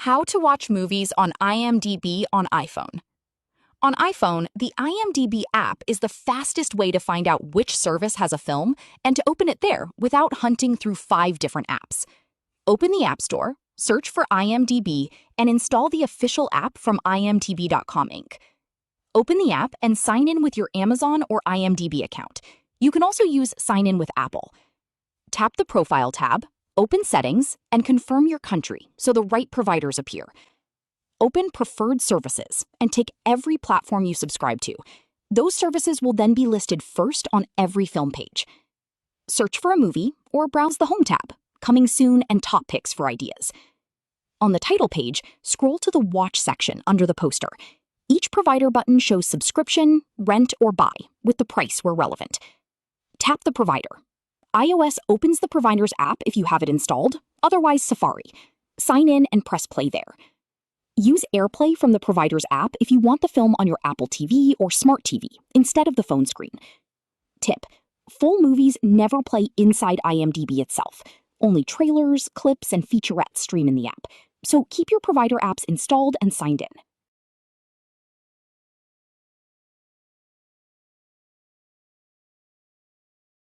How to watch movies on IMDb on iPhone. On iPhone, the IMDb app is the fastest way to find out which service has a film and to open it there without hunting through 5 different apps. Open the App Store, search for IMDb, and install the official app from imdb.com Inc. Open the app and sign in with your Amazon or IMDb account. You can also use Sign In with Apple. Tap the Profile tab, open Settings, and confirm your country so the right providers appear. Open Preferred Services and tick every platform you subscribe to. Those services will then be listed first on every film page. Search for a movie or browse the Home tab, Coming Soon and Top Picks for ideas. On the title page, scroll to the Watch section under the poster. Each provider button shows subscription, rent, or buy, with the price where relevant. Tap the provider. iOS opens the provider's app if you have it installed, otherwise Safari. Sign in and press play there. Use AirPlay from the provider's app if you want the film on your Apple TV or Smart TV instead of the phone screen. Tip: full movies never play inside IMDb itself. Only trailers, clips, and featurettes stream in the app. So keep your provider apps installed and signed in.